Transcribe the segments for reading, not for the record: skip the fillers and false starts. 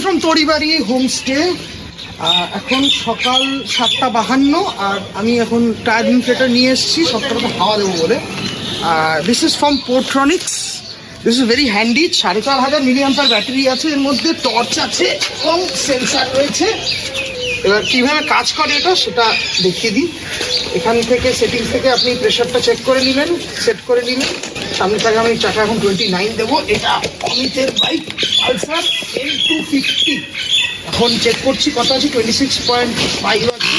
From তরিবাড়ি homestay. এখন সকাল 7:52 আর আমি এখন টায়ার ইনফ্লেটার নিয়ে এসেছি সবটাতে হাওয়া দেবো বলে। This is from Portronics. This is very handy. 4500 milliampere battery আছে, এর মধ্যে টর্চ আছে এবং সেন্সার রয়েছে। এবার কীভাবে কাজ করে এটা সেটা দেখিয়ে দিই। এখান থেকে সেটিংস থেকে আপনি প্রেশারটা চেক করে নেবেন, সেট করে নেবেন। সামনে থেকে আমি চাকা এখন 29 দেবো। এটা অমিতের বাইক পালসার N250। এখন চেক করছি কত আছে, 26.5 আছে।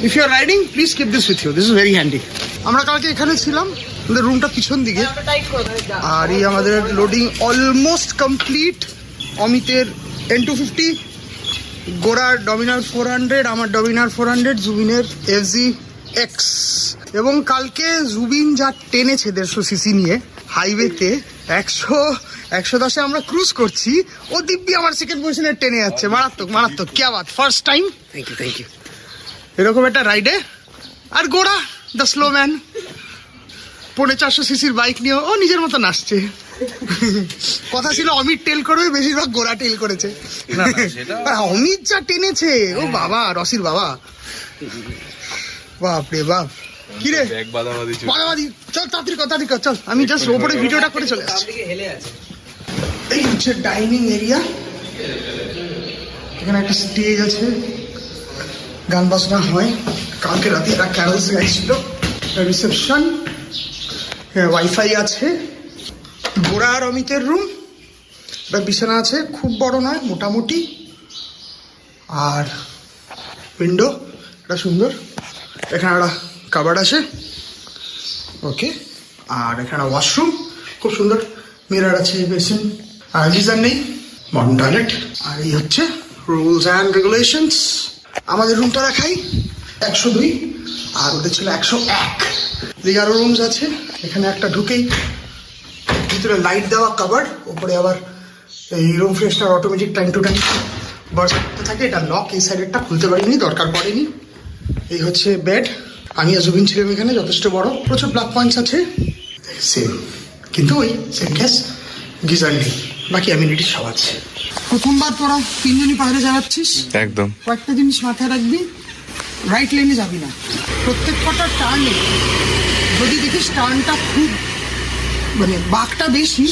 If you are riding, please keep this with you. This is very handy. আমরা কালকে এখানে ছিলাম, আমাদের রুমটা পিছন দিকে। আর এই আমাদের লোডিং অলমোস্ট কমপ্লিট। অমিতের N250, গোড়ার ডমিনার 400, আমার ডমিনার 400, জুবিনের FZX। এবং কালকে জুবিন যা টেনেছে 150 সিসি নিয়ে হাইওয়েতে 110-এ আমরা ক্রুজ করছি, ও দিব্যি আমার সেকেন্ড পজিশনে টেনে যাচ্ছে। মারাত্মক মারাত্মক, কি আবাদ, ফার্স্ট টাইম। Thank you. এরকম একটা রাইডে। আর গোড়া দ্য স্লো ম্যান 450 সিসির বাইক নিয়ে ও নিজের মতো নাচছে। কথা ছিল অমিত টেল করবে, বেশিরভাগ গোড়া টেল করেছে। অমিত যা টেনেছে, ও বাবা, রসির বাবা, বাপরে বাপ। কি রে বাদাবাদি, চল তাড়াতাড়ি কর, চল। আমি জাস্ট ওপরে ভিডিওটা করে চলে আসছি। এই হচ্ছে ডাইনিং এরিয়া। এখানে একটা স্টেজ আছে, গান বাজনা হয়। কালকে রাতে একটা ক্যারলস গাইছিল। রিসেপশন, ওয়াইফাই আছে। গোড়া আর অমিতের রুম, বিছানা আছে, খুব বড় নয়, মোটামুটি। আর উইন্ডো এটা সুন্দর। এখানে একটা কাবার্ড আছে, ওকে। আর এখানে ওয়াশরুম খুব সুন্দর, মিরর আছে, বেসিন। আর গিজার নেই, মডার্ন টয়লেট। আর এই হচ্ছে রুলস অ্যান্ড রেগুলেশনস। আমাদের রুমটা রাখাই 102 আর ওদের ছিল 101। আরো রুমস আছে। এখানে একটা ঢুকেই ভিতরে লাইট দেওয়া কাবার্ড, উপরে আবার এই room freshener automatic time to time burst করতে থাকে। এটা লক, এই সাইডেরটা খুলতে পারিনি, দরকার পড়েনি। এই হচ্ছে বেড। আমি আর জুবিন ছিলাম এখানে, যথেষ্ট বড়, প্রচুর ব্ল্যাক পয়েন্টস আছে। সেম, কিন্তু ওই সেম গ্যাস, গিজার নেই, বাকি অ্যামিনিটিস সব আছে। প্রথমবার তোরা তিনজনই পাহাড়ে যাচ্ছিস, একদম কয়েকটা জিনিস মাথায় রাখবি। রাইট লেনে যাবি না। প্রত্যেক কটা টার্নে যদি দেখিস টার্নটা খুব মানে বাঁকটা বেশি,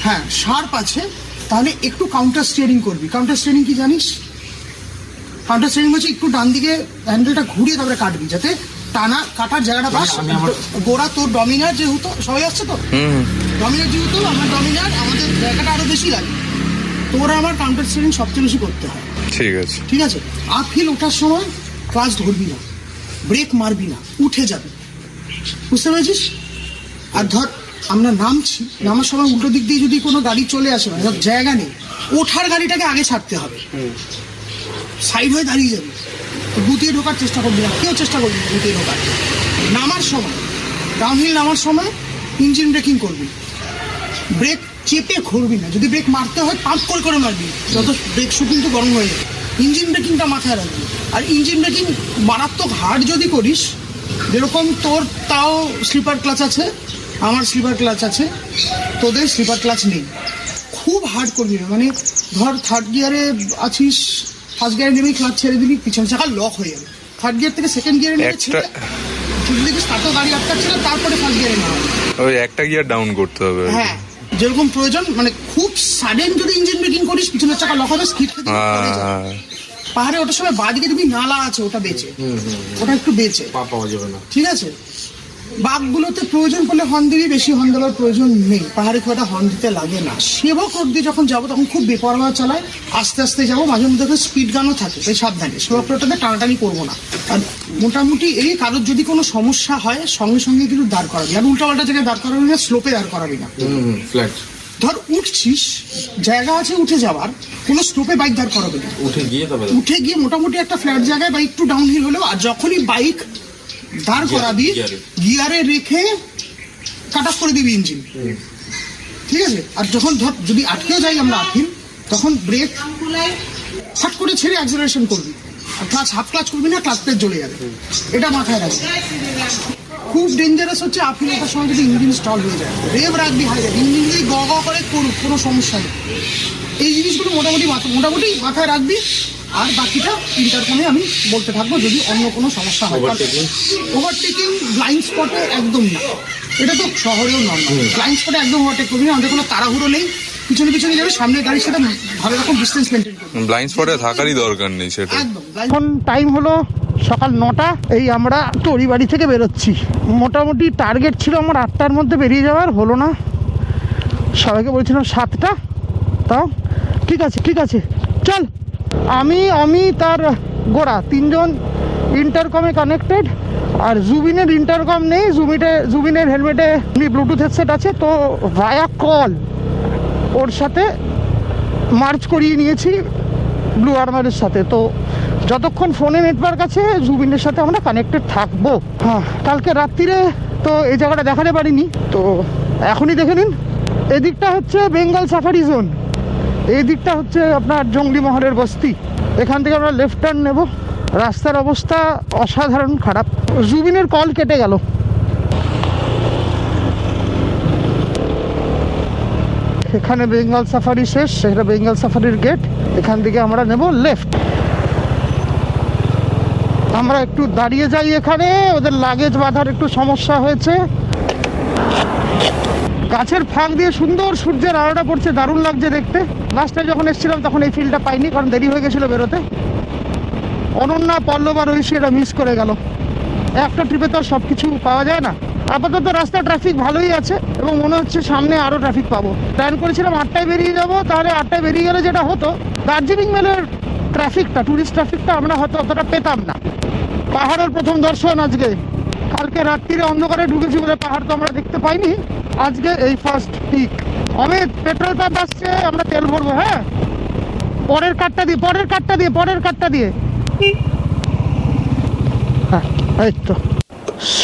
হ্যাঁ শার্প আছে, তাহলে একটু কাউন্টার স্টিয়ারিং করবি। কাউন্টার স্টিয়ারিং কি জানিস? কাউন্টার স্টিয়ারিং হচ্ছে একটু ডান দিকে হ্যান্ডেলটা ঘুরিয়ে তারপরে কাটবি, যাতে টানা কাটার জায়গাটা পাস। গোড়া তোর ডমিনার যেহেতু, সবাই আসছে তো, ডমিনার যেহেতু আমার ডমিনার, আমাদের জায়গাটা আরো বেশি লাগে। তোর আমার কাউন্টার স্টিয়ারিং সবচেয়ে বেশি করতে হয়। ঠিক আছে। আপ হিল ওঠার সময় ক্লাচ ধরবি না, ব্রেক মারবি না, উঠে যাবি, বুঝতে পেরেছিস? আর ধর আমরা নামছি, নামার সময় উল্টো দিক দিয়ে যদি কোনো গাড়ি চলে আসে, ধর জায়গা নেই, ওঠার গাড়িটাকে আগে ছাড়তে হবে, সাইড হয়ে দাঁড়িয়ে যাবি। গুটিয়ে ঢোকার চেষ্টা করবি না, কেউ চেষ্টা করবি না গুটিয়ে ঢোকার। নামার সময়, ডাউনহিল নামার সময় ইঞ্জিন ব্রেকিং করবি, ব্রেক চেপে ঘুরবি না। যদি ব্রেক মারতে হয় পাম্প করে মারবি, যত ব্রেক শু কিন্তু গরম হয়ে যাবে। ইঞ্জিন ব্রেকিংটা মাথায় রাখবি। আর ইঞ্জিন ব্রেকিং মারাত্মক হার্ড যদি করিস, যেরকম তোর তাও স্লিপার ক্লাচ আছে, আমার স্লিপার ক্লাচ আছে, তোদের স্লিপার ক্লাচ নেই, খুব হার্ড করবি না। মানে ধর থার্ড গিয়ারে আছিস, ফার্স্ট গিয়ারে নেমেই ক্লাচ ছেড়ে দিবি, পিছন চাকা লক হয়ে যাবে। থার্ড গিয়ার থেকে সেকেন্ড গিয়ারে নেমে ছেড়ে যদি দেখিস তাতেও গাড়ি আটকাচ্ছিল, তারপরে ফার্স্ট গিয়ারে নেওয়া হবে, ওই একটা গিয়ার ডাউন করতে হবে। হ্যাঁ, যেরকম প্রয়োজন। মানে খুব সাডেন যদি ইঞ্জিন ব্রেকিং করিস, পিছনের চাকা লক হবে, স্কিড খেতে পড়ে যাবে। পাহাড়ে ওটার সময় বাদিকে তুমি নালা আছে, ওটা বেঁচে, ওটা একটু বেঁচে পাওয়া যাবে না, ঠিক আছে? বাঘগুলোতে প্রয়োজন পড়লে হর্ন দিবি, বেশি হর্ন দেওয়ার প্রয়োজন নেই। পাহাড়ে খুব একটা হর্ন দিতে লাগে না। সেবক রোড দিয়ে যখন যাবো তখন খুব বেপরোয়া চালায়, আস্তে আস্তে যাবো, মাঝে মধ্যে স্পিড গানও থাকে, তাই সাবধানে। সেবক রোডটাতে টানাটানি করবো না। আর মোটামুটি এই কারোর যদি কোনো সমস্যা হয় সঙ্গে সঙ্গে কিন্তু দাঁড় করাবি। আর উল্টাপাল্টা জায়গায় দাঁড় করাবি না, স্লোপে দাঁড় করাবি না। ফ্ল্যাট ধর উঠছিস, জায়গা আছে উঠে যাওয়ার, কোনো স্লোপে বাইক দাঁড় করাবে না। উঠে গিয়ে মোটামুটি একটা ফ্ল্যাট জায়গায় বা একটু ডাউনহিল হলেও, আর যখনই বাইক দাঁড় করাবি গিয়ারে রেখে কাট অফ করে দিবি ইঞ্জিন, ঠিক আছে? আর যখন ধর যদি আটকেও যাই আমরা আটকিন, তখন ব্রেক ফাট করে ছেড়ে অ্যাক্সেলারেশন করবি, ক্লাচ হাফ ক্লাচ করবি না, ক্লাচ প্লেট জ্বলে যাবে, এটা মাথায় রাখবি। খুব ডেঞ্জারাস হচ্ছে আফিলতার সময় যদি ইঞ্জিন স্টল হয়ে যায়, রেভ রাখবি হাই রাখবি, ইঞ্জিন যদি গ করে করুক কোনো সমস্যা নেই। এই জিনিসগুলো মোটামুটি মাথায় রাখবি। আর বাকিটা ইন্টারকমে আমি বলতে থাকবো যদি অন্য কোনো সমস্যা হয়। ওভারটেকিং ব্লাইন্ড স্পটে একদম না, এটা তো শহরেও নর্মাল। ব্লাইন্ড স্পটে একদম ওভারটেক করবি না, আমাদের কোনো তাড়াহুড়ো নেই, পিছনে পিছনে যাবে, সামনের গাড়ির সাথে ভালো রকম ডিস্টেন্স মেনটেন করবে। ব্লাইন্ড স্পটে থাকারই দরকার নেই সেটা। একদম। এখন টাইম হলো সকাল 9টা, এই আমরা তরিবাড়ি থেকে বেরোচ্ছি। মোটামুটি টার্গেট ছিল আমার 8টার মধ্যে বেরিয়ে যাওয়ার, হলো না। সবাইকে বলছিলাম 7টা, তাও ঠিক আছে চল। আমি তার গোড়া তিনজন ইন্টারকমে কানেক্টেড, আর জুবিনের ইন্টারকম নেই। জুবিনের হেলমেটে ব্লুটুথ হেডসেট আছে, তো ভায়া কল ওর সাথে মার্চ করিয়ে নিয়েছি ব্লু আর্মারের সাথে। তো যতক্ষণ ফোনে নেটওয়ার্ক আছে জুবিনের সাথে আমরা কানেক্টেড থাকবো। হ্যাঁ, কালকে রাত্রিরে তো এই জায়গাটা দেখাতে পারিনি, তো এখনই দেখে নিন। এদিকটা হচ্ছে বেঙ্গল সাফারি জোন, এই দিকটা হচ্ছে আপনার জঙ্গলি মহলের বস্তি। এখান থেকে আমরা লেফট টার্ন নেব। রাস্তার অবস্থা অসাধারণ খারাপ। জুবিনের কল কেটে গেল। এখানে বেঙ্গল সাফারি শেষ, সেটা বেঙ্গল সাফারির গেট। এখান থেকে আমরা নেব লেফট। আমরা একটু দাঁড়িয়ে যাই, এখানে ওদের লাগেজ বাঁধার একটু সমস্যা হয়েছে। গাছের ফাঁক দিয়ে সুন্দর সূর্যের আলোটা পড়ছে, দারুণ লাগছে দেখতে। লাস্ট টাইম যখন এসেছিলাম তখন এই ফিলটা পাইনি, কারণ দেরি হয়ে গেছিলো বেরোতে। অনন্যা, পল্লব আর ঐশী এটা মিস করে গেল। একটা ট্রিপে তো আর সব কিছু পাওয়া যায় না। আপাতত রাস্তায় ট্রাফিক ভালোই আছে এবং মনে হচ্ছে সামনে আরও ট্রাফিক পাবো। প্ল্যান করেছিলাম 8টায় বেরিয়ে যাবো, তাহলে 8টায় বেরিয়ে গেলে যেটা হতো, দার্জিলিং মেলের ট্রাফিকটা, ট্যুরিস্ট ট্রাফিকটা আমরা হয়তো অতটা পেতাম না। পাহাড়ের প্রথম দর্শন আজকে। কালকে রাত্রিরে অন্ধকারে ঢুকেছি বলে পাহাড় তো আমরা দেখতে পাইনি, আজকে এই first pick. Amit, petrol pump আসছে, আমরা তেল ভরবো। হ্যাঁ, পরের কার্ডটা দিয়ে হ্যাঁ, এই তো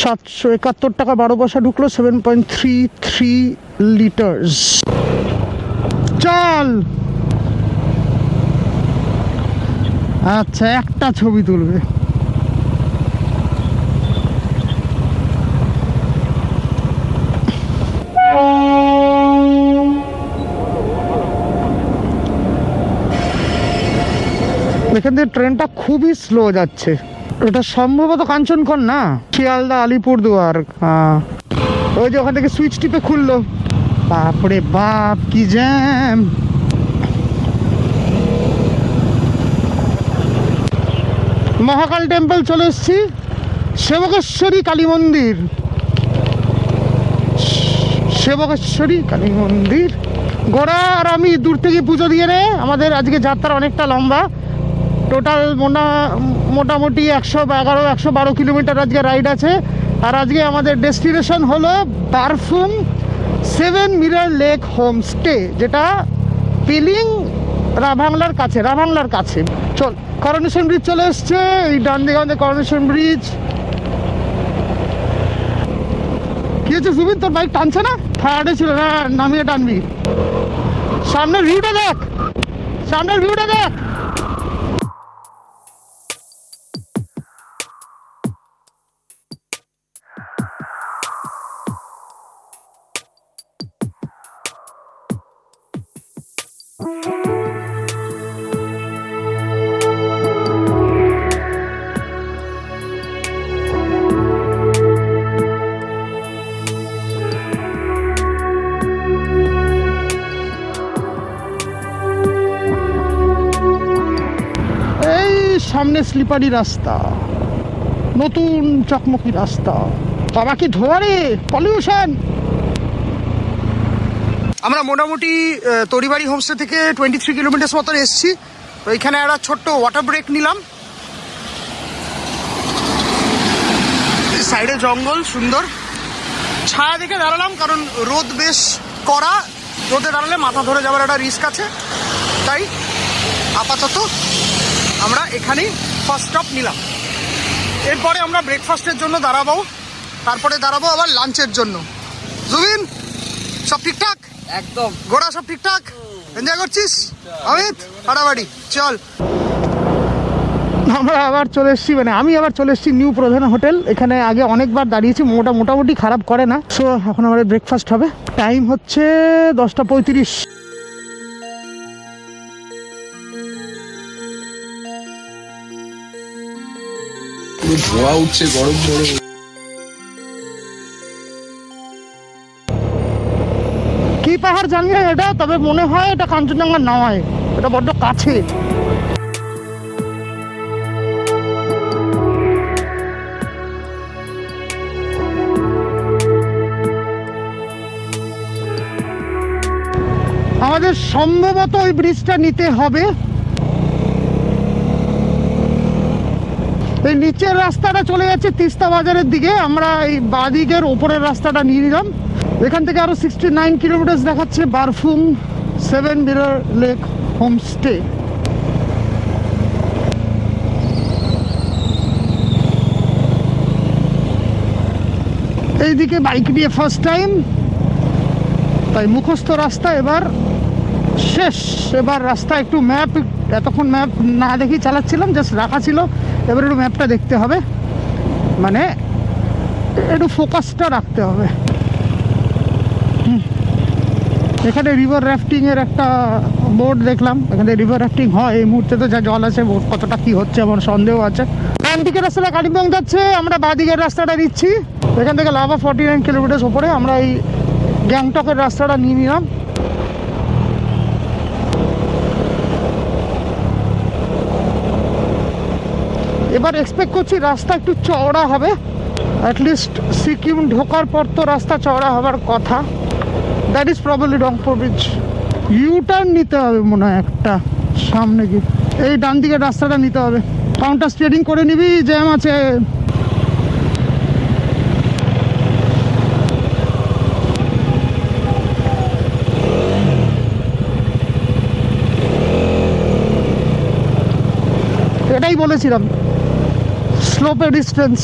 771 টাকা 12 পয়সা ঢুকলো, 7.33 লিটার্স। চল। আচ্ছা, একটা ছবি তুলবে। এখান থেকে ট্রেনটা খুবই স্লো যাচ্ছে। এটা সম্ভবত কাঞ্চনকন না, শিয়ালদা আলিপুরদুয়ার। হ্যাঁ, ওই যে ওখান থেকে সুইচ টিপে খুললো। বাপরে বাপ, কি জ্যাম। মহাকাল টেম্পল চলে এসেছি, সেবকেশ্বরী কালী মন্দির। গোড়া আর আমি দূর থেকে পুজো দিয়ে নে। আমাদের আজকে যাত্রা অনেকটা লম্বা, টোটাল মোটামুটি 112 কিলোমিটার আজকে রাইড আছে। আর আজকে আমাদের ডেস্টিনেশন হলো বারফুং 7 মিরার লেক হোমস্টে, যেটা পিলিং রাভাংলার কাছে। চল, করোনেশন ব্রিজ চলে এসছে। এই ডান দিকে আমাদের করোনেশন ব্রিজ। কি হচ্ছে সুবিন, তোর বাইক টানছে না? থার্ডে ছিল না, নামিয়ে টানবি। সামনের ভিউটা দেখ। সামনে স্লিপারি রাস্তা, নতুন চকমকি রাস্তা। বাবা কি ধোয়া রে, পলিউশন। আমরা মোটামুটি তরিবাড়ি হোমস্টে থেকে 23 কিলোমিটার মতন এসেছি। তো এখানে একটা ছোট্ট ওয়াটার ব্রেক নিলাম। সাইডে জঙ্গল সুন্দর, ছায়া দেখে দাঁড়ালাম, কারণ রোদ বেশ কড়া। রোদে দাঁড়ালে মাথা ধরে যাওয়ার একটা রিস্ক আছে, তাই আপাতত আমরা এখানেই ফার্স্ট স্টপ নিলাম। এরপরে আমরা ব্রেকফাস্টের জন্য দাঁড়াবো, তারপরে দাঁড়াবো আবার লাঞ্চের জন্য। জুবিন, সব ঠিকঠাক? একদম। গোড়া সব ঠিকঠাক? এনজয় করছিস? অমিত, ফাটাফাটি চল। আমরা আবার চলে এসেছি, মানে আমি আবার চলে এসেছি নিউ প্রধান হোটেল। এখানে আগে অনেকবার দাঁড়িয়েছি, মোটামুটি খারাপ করে না। সো এখন আমাদের ব্রেকফাস্ট হবে। টাইম হচ্ছে 10:35। ধোয়া উঠছে গরম গরম। কি পাহাড় জানি না এটা, তবে মনে হয় এটা কাঞ্চনজঙ্ঘা নয়, এটা বড্ড কাছে। আমাদের সম্ভবত ওই ব্রিজটা নিতে হবে। এই নিচের রাস্তাটা চলে যাচ্ছে তিস্তা বাজারের দিকে, আমরা এই বাদিকের ওপরের রাস্তাটা নিয়ে নিলাম। এখান থেকে আরো 69 কিলোমিটার দেখাচ্ছে বারফুং 7 মিরর লেক হোমস্টে। এইদিকে বাইক নিয়ে ফার্স্ট টাইম, তাই মুখস্থ রাস্তা এবার শেষ। এবার রাস্তা একটু ম্যাপ, এতক্ষণ ম্যাপ না দেখেই চালাচ্ছিলাম, জাস্ট রাখা ছিল। এবার একটু ম্যাপটা দেখতে হবে, মানে একটু ফোকাসটা রাখতে হবে। এখানে রিভার রাফটিং এর একটা বোর্ড দেখলাম, এখানে রিভার রাফটিং হয়। এই মুহূর্তে তো যা জল আছে, বোর্ড কতটা কি হচ্ছে আমার সন্দেহ আছে। ডান দিকের রাস্তাটা কালিম্পং যাচ্ছে, আমরা বাঁ দিকের রাস্তাটা নিচ্ছি। এখান থেকে লাভা 49 কিলোমিটার ওপরে আমরা এই গ্যাংটকের রাস্তাটা নিয়ে নিলাম। এবার এক্সপেক্ট করছি রাস্তা একটু চওড়া হবে, অ্যাটলিস্ট সিকিম ঢোকার পর তো রাস্তা চওড়া হবার কথা। That is probably Rangpur bridge. U turn নিতে হবে মনে হয় একটা সামনে গিয়ে, এই ডান দিকের রাস্তাটা নিতে হবে। কাউন্টার স্টিয়ারিং করে নিবি, জ্যাম আছে। এটাই বলেছিলাম, স্লোপে ডিস্টেন্স।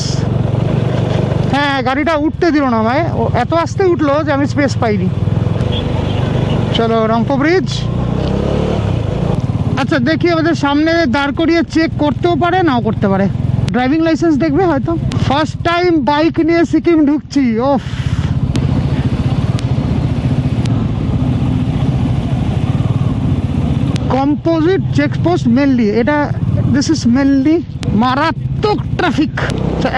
হ্যাঁ, গাড়িটা উঠতে দিল না আমায়, ও এত আস্তে উঠলো যে আমি স্পেস পাইনি। চলো রংপুর ব্রিজ। আচ্ছা দেখি, আমাদের সামনে দাঁড় করিয়ে চেক করতেও পারে, নাও করতে পারে। ড্রাইভিং লাইসেন্স দেখবে হয়তো। ফার্স্ট টাইম বাইক নিয়ে সিকিম ঢুকছি। ওফ, কম্পোজিট চেকপোস্ট মেনলি এটা, দিস ইজ মেনলি মারাত্মক ট্রাফিক।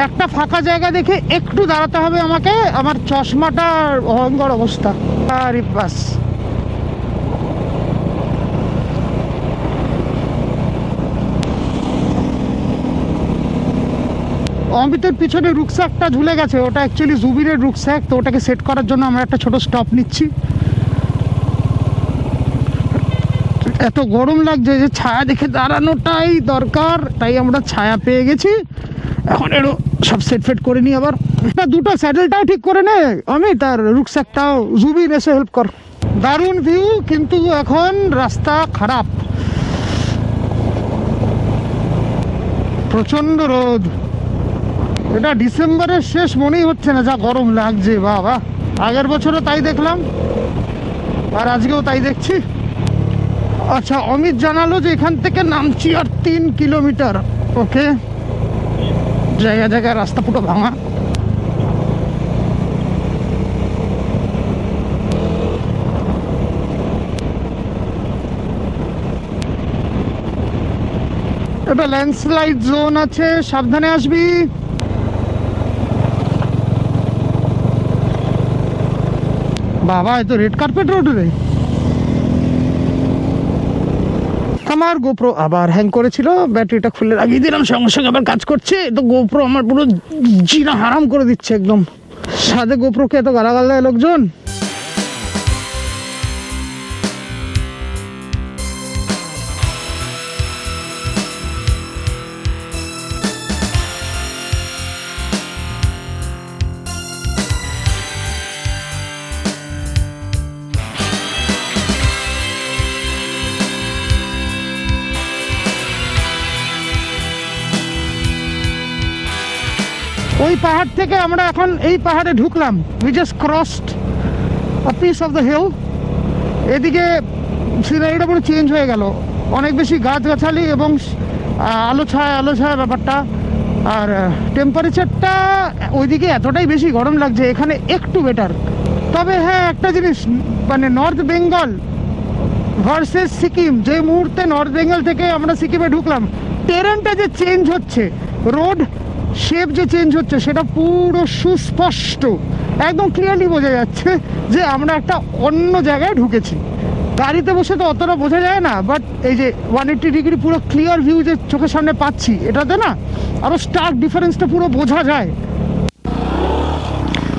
একটা ফাঁকা জায়গা দেখে একটু দাঁড়াতে হবে আমাকে, আমার চশমাটার ভয়ঙ্কর অবস্থা। আরে বাস, অমিতের পিছনে রুকস্যাকটা ঝুলে গেছে, ওটা অ্যাকচুয়ালি জুবিরের রুকস্যাক, তো ওটাকে সেট করার জন্য আমরা একটা ছোট স্টপ নিচ্ছি। এত গরম লাগছে যে ছায়া দেখে দাঁড়ানোটাই দরকার, তাই আমরা ছায়া পেয়ে গেছি। এখন একটু সব সেট ফেট করে নিই। আবার দুটো স্যাডেলটাও ঠিক করে নে আমি, তার রুকস্যাকটাও। জুবির এসে হেল্প কর। দারুণ ভিউ, কিন্তু এখন রাস্তা খারাপ, প্রচন্ড রোদ। এটা ডিসেম্বরের শেষ মনেই হচ্ছে না, যা গরম লাগছে বাবা। আগের বছরও তাই দেখলাম, আর আজকেও তাই দেখছি। আচ্ছা, অমিত জানালো যে এখান থেকে নামছি আর 3 কিলোমিটার। ওকে, জায়গায় জায়গায় রাস্তা পুরো ভাঙা। এটা ল্যান্ডস্লাইড জোন আছে, সাবধানে আসবি। বাবা, এ তো রেড কার্পেট রোড রে। আমার গোপ্রো আবার হ্যাং করেছিল, ব্যাটারিটা খুলে লাগিয়ে দিলাম, সঙ্গে সঙ্গে আবার কাজ করছে। তো গোপ্রো আমার পুরো জিনা হারাম করে দিচ্ছে একদম। সাথে গোপ্রোকে এত গালাগাল দেয় লোকজন। ওই পাহাড় থেকে আমরা এখন এই পাহাড়ে ঢুকলাম। We just crossed a piece of the hill. এদিকে সিনারিটা পুরো চেঞ্জ হয়ে গেল, অনেক বেশি গাছগাছালি এবং আলো ছায়া ব্যাপারটা। আর টেম্পারেচারটা ওইদিকে এতটাই বেশি গরম লাগছে, এখানে একটু বেটার। তবে হ্যাঁ, একটা জিনিস, মানে নর্থ বেঙ্গল ভার্সেস সিকিম, যে মুহূর্তে নর্থ বেঙ্গল থেকে আমরা সিকিমে ঢুকলাম, টেরেনটা যে চেঞ্জ হচ্ছে, রোড শেপ যে চেঞ্জ হচ্ছে, সেটা পুরো সুস্পষ্ট, একদম ক্লিয়ারলি বোঝা যাচ্ছে যে আমরা একটা অন্য জায়গায় ঢুকেছি। গাড়িতে বসে তো অতটা বোঝা যায় না, বাট এই যে 180 ডিগ্রি পুরো ক্লিয়ার ভিউ যে চোখের সামনে পাচ্ছি, এটাতে না আরও স্টার্ক ডিফারেন্সটা পুরো বোঝা যায়।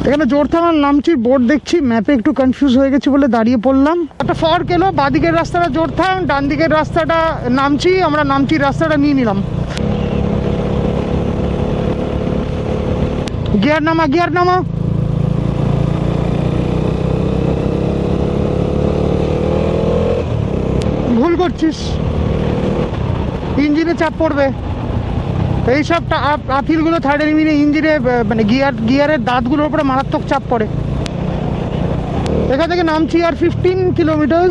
এখানে জোরথাং আর নামচির বোর্ড দেখছি, ম্যাপে একটু কনফিউজ হয়ে গেছি বলে দাঁড়িয়ে পড়লাম। একটা ফর্ক এলো, বাঁদিকের রাস্তাটা জোরথাং, ডান দিকের রাস্তাটা নামচি। আমরা নামচির রাস্তাটা নিয়ে নিলাম। গিয়ার নামা। ভুল করছিস, ইঞ্জিনে চাপ পড়বে। এইসবটা আপিলগুলো থার্ড এনিমিনে ইঞ্জিনে, মানে গিয়ারের দাঁতগুলোর উপরে মারাত্মক চাপ পড়ে। এখান থেকে নামছি আর 15 কিলোমিটার।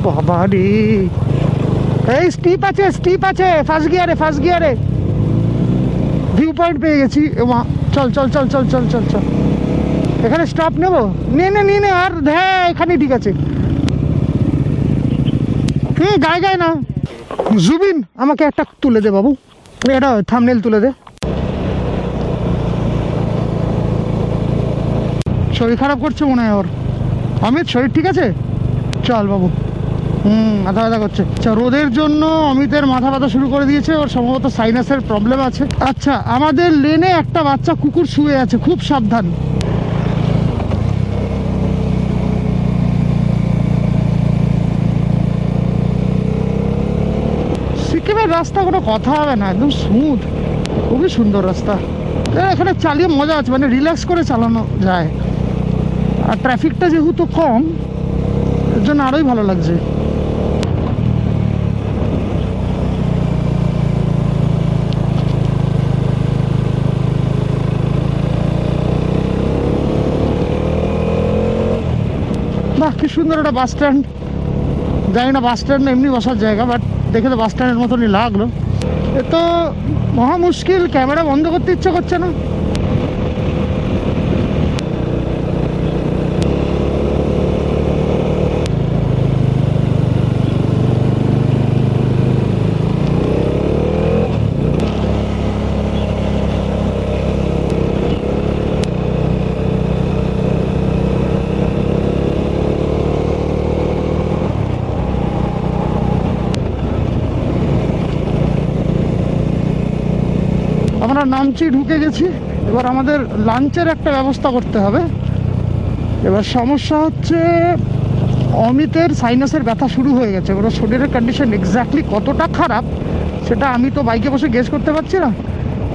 বাবা রে, এই স্টিপ আছে, ফার্স্ট গিয়ারে ভিউ পয়েন্ট পেয়ে গেছি। চল, এখানে স্টপ নেবো, নে আর হ্যাঁ, এখানে ঠিক আছে। গায়ে না। জুবিন, আমাকে একটা তুলে দে বাবু, এটা থাম্বনেল তুলে দে। শরীর খারাপ করছে মনে হয় ওর। অমিত, শরীর ঠিক আছে? চল বাবু। মাথা ব্যথা করছে। আচ্ছা, রোদের জন্য অমিতের মাথা ব্যথা শুরু করে দিয়েছে, ওর সম্ভবত সাইনাসের প্রবলেম আছে। আচ্ছা, আমাদের লেনে একটা বাচ্চা কুকুর শুয়ে আছে, খুব সাবধান। সিকিমের রাস্তা কোনো কথা হবে না, একদম স্মুথ, খুবই সুন্দর রাস্তা। এখানে চালিয়ে মজা আছে, মানে রিল্যাক্স করে চালানো যায়। আর ট্রাফিকটা যেহেতু কম, এর জন্য আরোই ভালো লাগছে। বাহ, কি সুন্দর একটা বাস স্ট্যান্ড। জানি না বাস স্ট্যান্ড এমনি বসার জায়গা, বাট দেখে তো বাস স্ট্যান্ডের মতনই লাগলো। এ তো মহা মুশকিল, ক্যামেরা বন্ধ করতে ইচ্ছে করছে না। আমরা নামচি ঢুকে গেছি, এবার আমাদের লাঞ্চের একটা ব্যবস্থা করতে হবে। এবার সমস্যা হচ্ছে, অমিতের সাইনাসের ব্যথা শুরু হয়ে গেছে। ওর শরীরের কন্ডিশন এক্স্যাক্টলি কতটা খারাপ সেটা আমি তো বাইকে বসে গেস করতে পারছি না,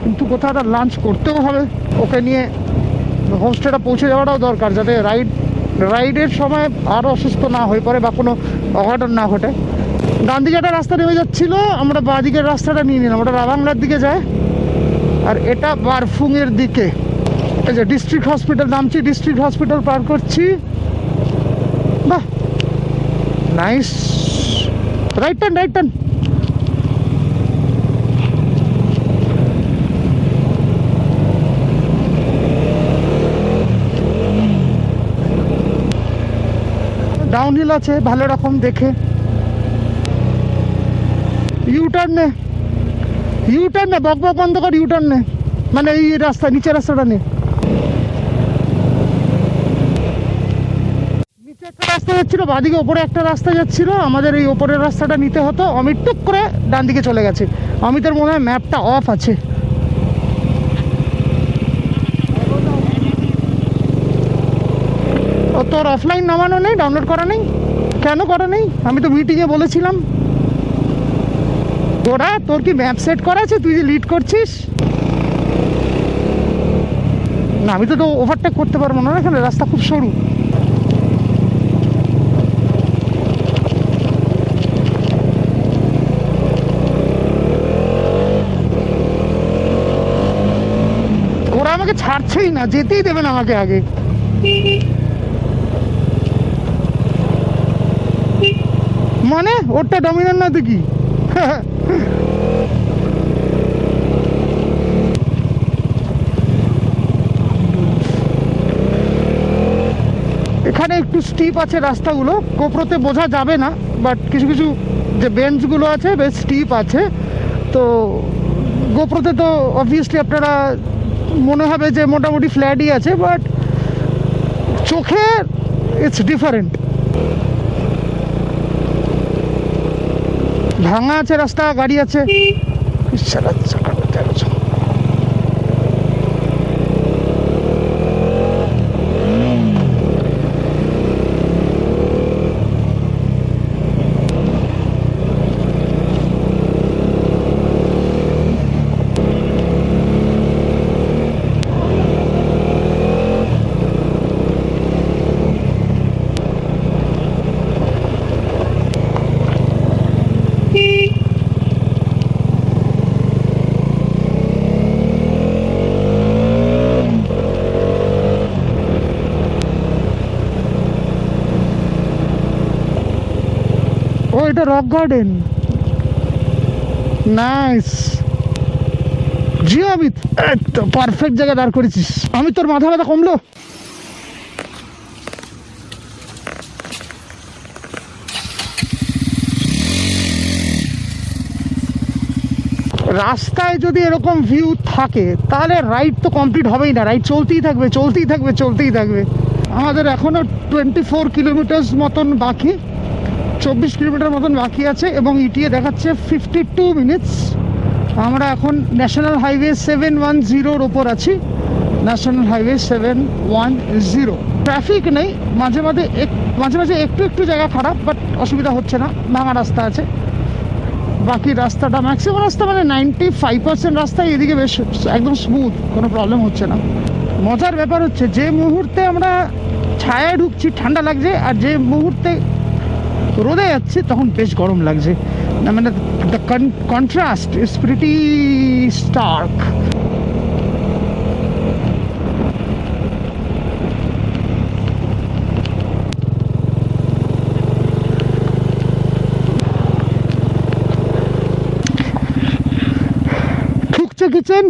কিন্তু কোথাও একটা লাঞ্চ করতেও হবে। ওকে নিয়ে হোমস্টেটা পৌঁছে যাওয়াটাও দরকার, যাতে রাইডের সময় আরও অসুস্থ না হয়ে পড়ে বা কোনো অঘটন না ঘটে। ডান দিকে একটা রাস্তা নেমে যাচ্ছিলো, আমরা বাঁ দিকের রাস্তাটা নিয়ে নিলাম। ওটা রাবাংলার দিকে যায়, আর এটা বারফুংয়ের দিকে। এই যে ডিস্ট্রিক্ট হসপিটাল, নামছি ডিস্ট্রিক্ট হসপিটাল পার করছি। বাহ, নাইস। Right turn. ডাউনহিল আছে ভালো রকম দেখে। ইউটার্ন নে, বক বন্ধ কর, ইউটার্ন নে, মানে এই রাস্তা, নিচের রাস্তাটা নে। নিচে একটা রাস্তা যাচ্ছিল, বাঁদিকে ওপরে একটা রাস্তা যাচ্ছিল, আমাদের এই ওপরের রাস্তাটা নিতে হতো। অমিত টুক করে ডান দিকে চলে গেছে। অমিতের মনে হয় ম্যাপটা অফ আছে। ও, তোর অফলাইন নামানো নেই, ডাউনলোড করা নেই? কেন করা নেই? আমি তো মিটিংয়ে বলেছিলাম। তোর কি ম্যাপ সেট করা আছে? তুই যে লিড করছিস না, আমি তো ওভারটেক করতে পারবো না, এখানে রাস্তা খুব সরু। আমাকে ছাড়ছেই না, যেতেই দেবে না আমাকে আগে। মানে ওরটা ডমিনার না তো কি? এখানে একটু স্টিপ আছে রাস্তাগুলো, কোপ্রোতে বোঝা যাবে না, বাট কিছু কিছু যে বেঞ্চগুলো আছে বেশ স্টিপ আছে। তো গোপ্রোতে তো অবভিয়াসলি আপনারা মনে হবে যে মোটামুটি ফ্ল্যাটই আছে, বাট চোখে ইটস ডিফারেন্ট। ভাঙা আছে রাস্তা, গাড়ি আছে। ও এটা রক গার্ডেন, নাইস। জি অমিত, একদম পারফেক্ট জায়গায় দাঁড় করেছিস। আমি তোর মাথা ব্যথা কমলো? রাস্তায় যদি এরকম ভিউ থাকে তাহলে রাইড তো কমপ্লিট হবেই না, রাইড চলতেই থাকবে চলতেই থাকবে চলতেই থাকবে। আমাদের এখনও 24 কিলোমিটার মতন বাকি, 24 কিলোমিটার মতন বাকি আছে এবং ইটিএ দেখাচ্ছে 52 মিনিটস। আমরা এখন ন্যাশনাল হাইওয়ে 710 ওপর আছি, ন্যাশনাল হাইওয়ে 710। ট্রাফিক নেই, মাঝে মাঝে মাঝে একটু একটু জায়গা খারাপ, বাট অসুবিধা হচ্ছে না, ভাঙা রাস্তা আছে। বাকি রাস্তাটা ম্যাক্সিমাম রাস্তা মানে 95% রাস্তায় এদিকে বেশ একদম স্মুথ, কোনো প্রবলেম হচ্ছে না। মজার ব্যাপার হচ্ছে যে মুহূর্তে আমরা ছায়ায় ঢুকছি ঠান্ডা লাগছে, আর যে মুহূর্তে রোদে যাচ্ছে তখন বেশ গরম লাগছে। মানে the contrast is pretty stark. ঠুকছে কিচেন,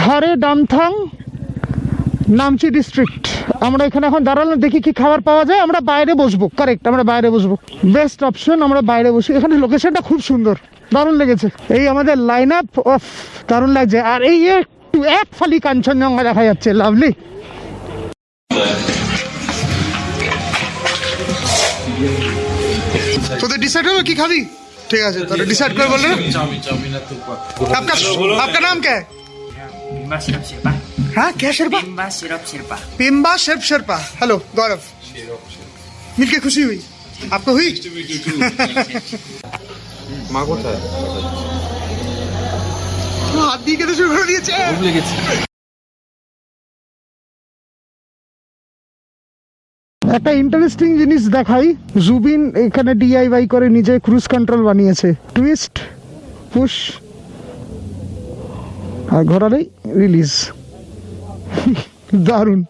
ধারে ডামথাং, নামচি ডিস্ট্রিক্ট। আমরা এখানে এখন দাঁড়ালাম, দেখি কি খাবার পাওয়া যায়। আমরা বাইরে বসবো, কারেক্ট, আমরা বাইরে বসবো, বেস্ট অপশন। আমরা বাইরে বসি, এখানে লোকেশনটা খুব সুন্দর, দারুণ লেগেছে। এই আমাদের লাইন আপ অফ, দারুণ লাগছে। আর এই একটু এক ফালি কাঞ্চনজঙ্ঘা দেখা যাচ্ছে, লাভলি। তোদের ডিসাইড হলো কি খাবি? ঠিক আছে, তাহলে ডিসাইড করে বললে। आपका नाम क्या है? बिम्बा सिरप शेरपा। हाँ क्या शेरपा? बिम्बा सिरप शेरपा। पिम्बा शेरप शेरपा। हेलो गौरव, मिलके खुशी हुई, आपको हुई? মা কোথায়? हाथ দিয়ে কেটে শুরু করে দিয়েছে। ভুলে গেছি। একটা ইন্টারেস্টিং জিনিস দেখাই, জুবিন এখানে ডিআইওয়াই করে নিজে ক্রুজ কন্ট্রোল বানিয়েছে, টুইস্ট, পুশ আর ঘোরালেই রিলিজ। দারুণ,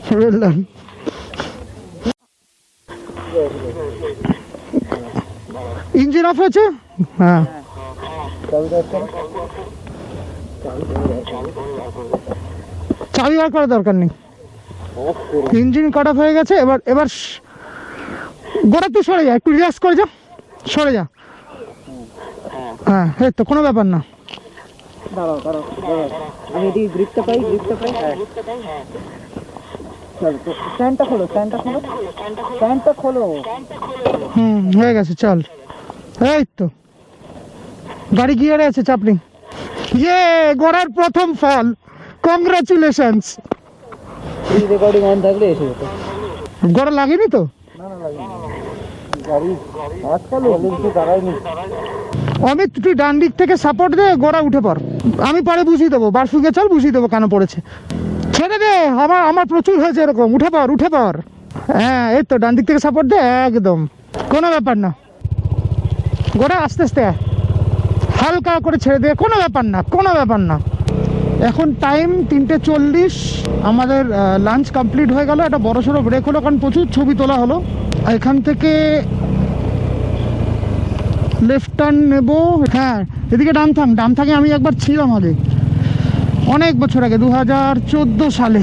ওয়েল ডান। ইঞ্জিন অফ আছে? হ্যাঁ, চাবি বার করার দরকার নেই, ইঞ্জিন কাট অফ হয়ে গেছে। এবার গোড়া তুই সরে যা, একটু রিল্যাক্স করে যা, সরে যা। হ্যাঁ, এই তো কোনো ব্যাপার না। হয়ে গেছে, চল। এই তো গাড়ি গিয়ারে আছে, চাপ নেই। ইয়ে গোড়ার প্রথম ফল, কংগ্রাচুলেশনস। রেকর্ডিং অন থাকলে এসে যেত। গোড়া লাগেনি তো? অমিত তুই ডান দিক থেকে সাপোর্ট দে, গোড়া উঠে পড়। আমি পরে বুঝিয়ে দেবো, বারসুকে চল বুঝিয়ে দেবো কেন পড়েছে। ছেড়ে দে, আমার প্রচুর হয়েছে এরকম, উঠে পড় উঠে পড়। হ্যাঁ এই তো ডান দিক থেকে সাপোর্ট দে, একদম কোনো ব্যাপার না। গোড়া আস্তে আস্তে হালকা করে ছেড়ে দে, কোনো ব্যাপার না, কোনো ব্যাপার না। এখন টাইম 3:40। আমাদের লাঞ্চ কমপ্লিট হয়ে গেল। একটা বড় সড়ো ব্রেক হলো, কারণ প্রচুর ছবি তোলা হলো। এখান থেকে লেফট টার্ন নেব। হ্যাঁ, এদিকে ডামথাঙে আমি একবার ছিলাম আগে, অনেক বছর আগে, 2014 সালে।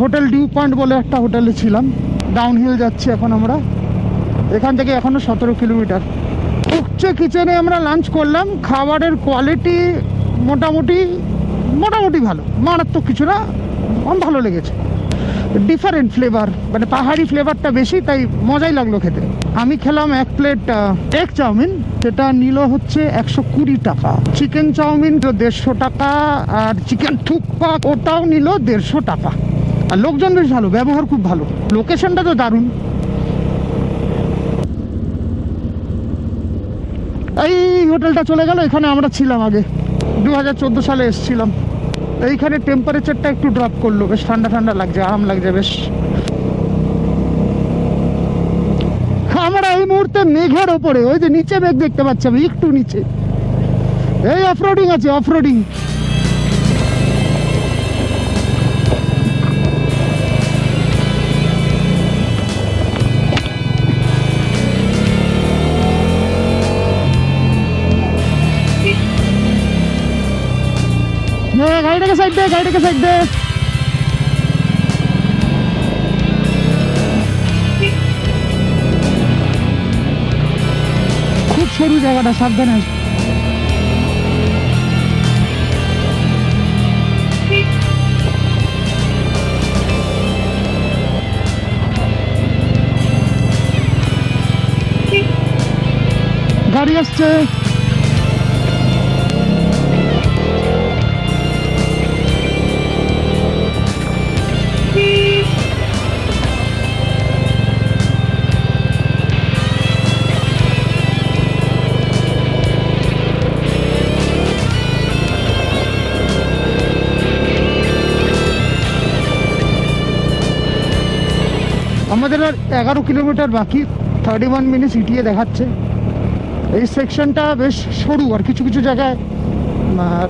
হোটেল ডিউ পয়েন্ট বলে একটা হোটেলে ছিলাম। ডাউনহিল যাচ্ছি এখন আমরা, এখান থেকে এখনো 17 কিলোমিটার। উচ্চ কিচেনে আমরা লাঞ্চ করলাম। খাবারের কোয়ালিটি মোটামুটি ভালো, মারাত্মক কিছু না, আমার ভালো লেগেছে। ডিফারেন্ট ফ্লেভার, মানে পাহাড়ি ফ্লেভারটা বেশি, তাই মজাই লাগলো খেতে। আমি খেলাম 1 প্লেট এগ চাউমিন, সেটা নিল হচ্ছে 120 টাকা। চিকেন চাউমিন 150 টাকা, আর চিকেন থুকপা ওটাও নিল 150 টাকা। আর লোকজন বেশ ভালো, ব্যবহার খুব ভালো, লোকেশনটা তো দারুণ। এই হোটেলটা চলে গেল, এখানে আমরা ছিলাম আগে, 2014 সালে এসেছিলাম। এইখানে টেম্পারেচারটা একটু ড্রপ করলো, বেশ ঠান্ডা ঠান্ডা লাগছে, আরাম লাগছে বেশ। আমরা এই মুহূর্তে মেঘের ওপরে, ওই যে নিচে মেঘ দেখতে পাচ্ছি আমি, একটু নিচে। এই অফরোডিং আছে, অফরোডিং। গাড়িটাকে সাইড দে, গাড়িটাকে সাইড দে। খুব সরু জায়গাটা, সাবধানে। গাড়ি আসছে। আমাদের আর 11 কিলোমিটার বাকি, 31 মিনিট ইটিয়ে দেখাচ্ছে। এই সেকশনটা বেশ সরু, আর কিছু কিছু জায়গায়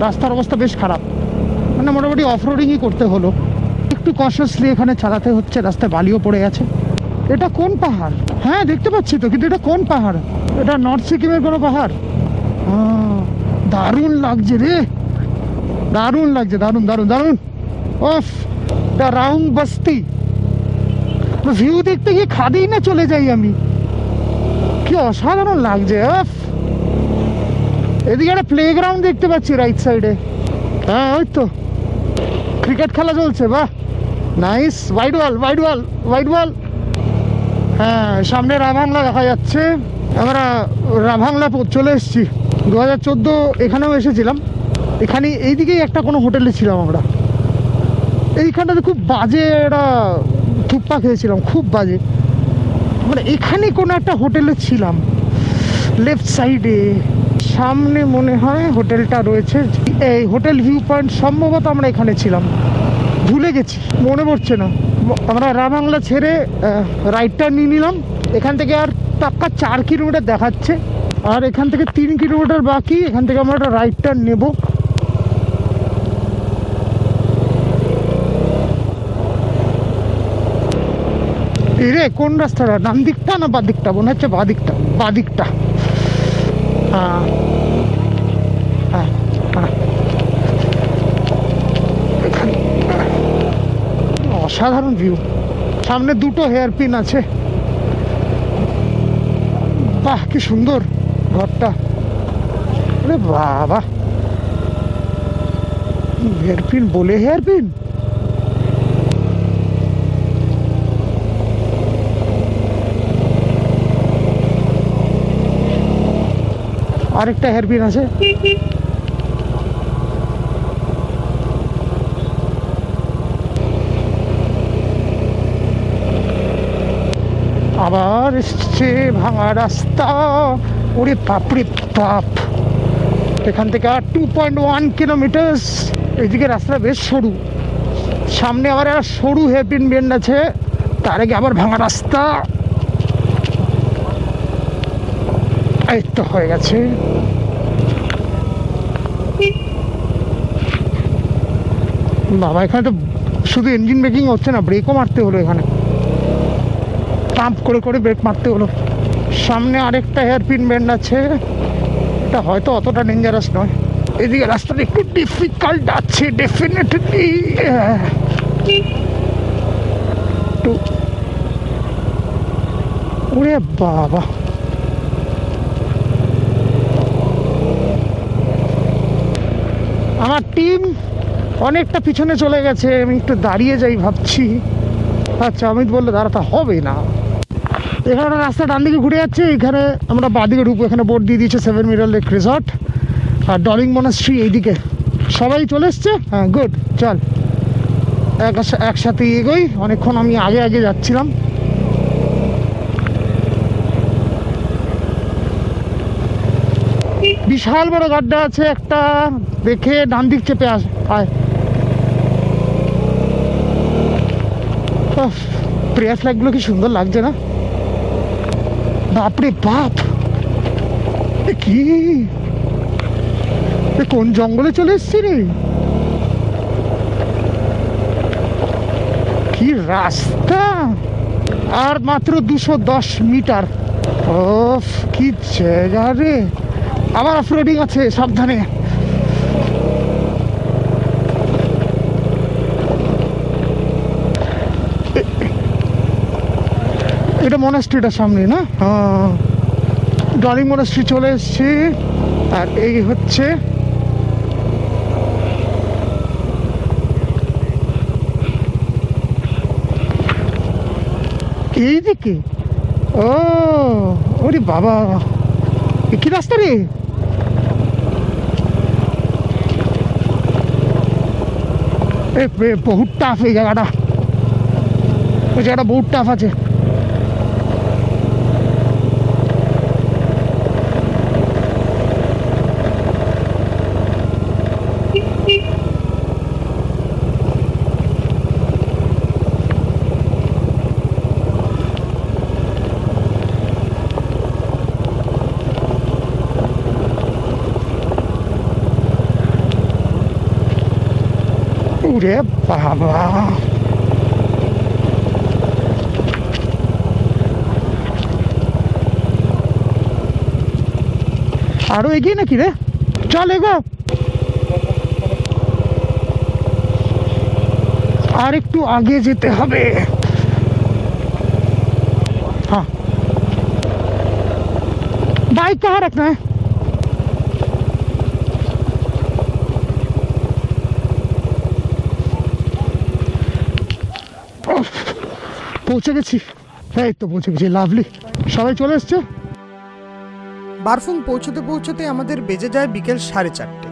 রাস্তার অবস্থা বেশ খারাপ, মানে মোটামুটি অফরোডিংই করতে হলো। একটু কশাসলি এখানে চালাতে হচ্ছে, রাস্তায় বালিও পড়ে গেছে। এটা কোন পাহাড়? হ্যাঁ দেখতে পাচ্ছি তো, কিন্তু এটা কোন পাহাড়? এটা নর্থ সিকিমের কোনো পাহাড়? দারুণ লাগছে রে, দারুণ লাগছে, দারুণ দারুণ দারুণ। ওফ, এটা রাউন্ড বস্তি। ভিউ দেখতে গিয়ে খাদেই না চলে যাই আমি, কি অসাধারণ লাগছে। এদিকে একটা প্লে গ্রাউন্ড দেখতে পাচ্ছি রাইট সাইডে। হ্যাঁ ওই তো ক্রিকেট খেলা চলছে, বাহ নাইস। ওয়াইড ওয়াল, ওয়াইড ওয়াল, ওয়াইড ওয়াল। হ্যাঁ, সামনে রাভাংলা দেখা যাচ্ছে। আমরা রাভাংলা চলে এসেছি। 2014 এখানেও এসেছিলাম। এখানে এইদিকেই একটা কোনো হোটেলে ছিলাম আমরা। এইখানটাতে খুব বাজে একটা থুপ্পা খেয়েছিলাম, খুব বাজে। মানে এখানে কোনো একটা হোটেলে ছিলাম, লেফট সাইডে সামনে মনে হয় হোটেলটা রয়েছে। এই হোটেল ভিউ পয়েন্ট, সম্ভবত আমরা এখানে ছিলাম, ভুলে গেছি, মনে পড়ছে না। আমরা রাভাংলা ছেড়ে রাইটটা নিয়ে নিলাম। এখান থেকে আর পাক্কা 4 কিলোমিটার দেখাচ্ছে, আর এখান থেকে 3 কিলোমিটার বাকি। এখান থেকে আমরা একটা রাইটটা নেব। রে কোন রাস্তাটা, ডান দিকটা না বাঁ দিকটা? মনে হচ্ছে বাঁ দিকটা, বাঁ দিকটা। হ্যাঁ হ্যাঁ হ্যাঁ, এখানে অসাধারণ ভিউ। সামনে 2টো হেয়ার পিন আছে, বাহ কি সুন্দর ঘরটা। আরে বাবা, হেয়ার পিন বলে হেয়ার পিন। আরেকটা হেয়ারপিন আছে। আবার এসছে ভাঙা রাস্তা। ওরে বাপরে বাপ, এখান থেকে আর 2.1 কিলোমিটার। এইদিকে রাস্তা বেশ সরু, সামনে আবার একটা সরু হেয়ারপিন বেন্ড আছে, তার আগে আবার ভাঙা রাস্তা। এই তো হয়ে গেছে। বাবা, এখানে তো শুধু ইঞ্জিন ব্রেকিং হচ্ছে না, ব্রেকও মারতে হলো এখানে, পাম্প করে করে ব্রেক মারতে হলো। সামনে আরেকটা হেয়ারপিন বেন্ড আছে, এটা হয়তো অতটা ডেঞ্জারাস নয়। এদিকে রাস্তাটা একটু ডিফিকাল্ট আছে ডেফিনেটলি। ওরে বাবা, আমার টিম অনেকটা পিছনে চলে গেছে, আমি একটু দাঁড়িয়ে যাই ভাবছি। আচ্ছা, অমিত বললো দাঁড়াতে হবে না। এখানে একটা রাস্তা ডান দিকে ঘুরে যাচ্ছে, এখানে আমরা বাঁদিকে ঢুকবো। এখানে বোর্ড দিয়ে দিয়েছে 7 মিরার লেক রিসর্ট আর ডলিং মনাস্ট্রি এইদিকে। সবাই চলে এসছে? হ্যাঁ, গুড, চল একসাথে এগোই। অনেকক্ষণ আমি আগে আগে যাচ্ছিলাম। বিশাল বড় গাড্ডা আছে একটা, দেখে ডান দিক চেপে আয়। প্রেয়ার ফ্ল্যাগগুলো কি সুন্দর লাগছে না? বাপরে বাপ, কি কোন জঙ্গলে চলে এসছি রে? কি রাস্তা! আর মাত্র 210 মিটার। ওফ, কি জায়গা রে! আবার অফরোডিং আছে, সাবধানে। এটা মনাস্ট্রিটার সামনে না? হ্যাঁ, ডলিং মনাস্ট্রি চলে এসছি। আর এই হচ্ছে এইদিকে। ও ওরে বাবা, কি রাস্তা রে! বহুত টাফ এই জায়গাটা, ওই জায়গাটা বহুত টাফ আছে। ওরে বাবা, আরো এগিয়ে নাকি রে? চল এগো, আর একটু আগে যেতে হবে। हाँ, बाइक कहाँ रखना है? পৌঁছে গেছি, এই তো পৌঁছে গেছি, লাভলি। সবাই চলে এসছে। বারফুং পৌঁছতে পৌঁছতে আমাদের বেজে যায় বিকেল 4:30।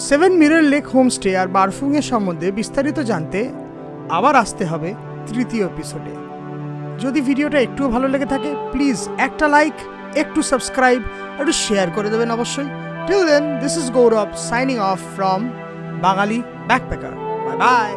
7 মিরার লেক হোমস্টে আর বারফুংয়ের সম্বন্ধে বিস্তারিত জানতে আবার আসতে হবে তৃতীয় এপিসোডে। যদি ভিডিওটা একটুও ভালো লেগে থাকে, প্লিজ একটা লাইক, একটু সাবস্ক্রাইব, একটু শেয়ার করে দেবেন অবশ্যই। Till then, this is Gaurav signing off from Bangali backpacker. Bye by.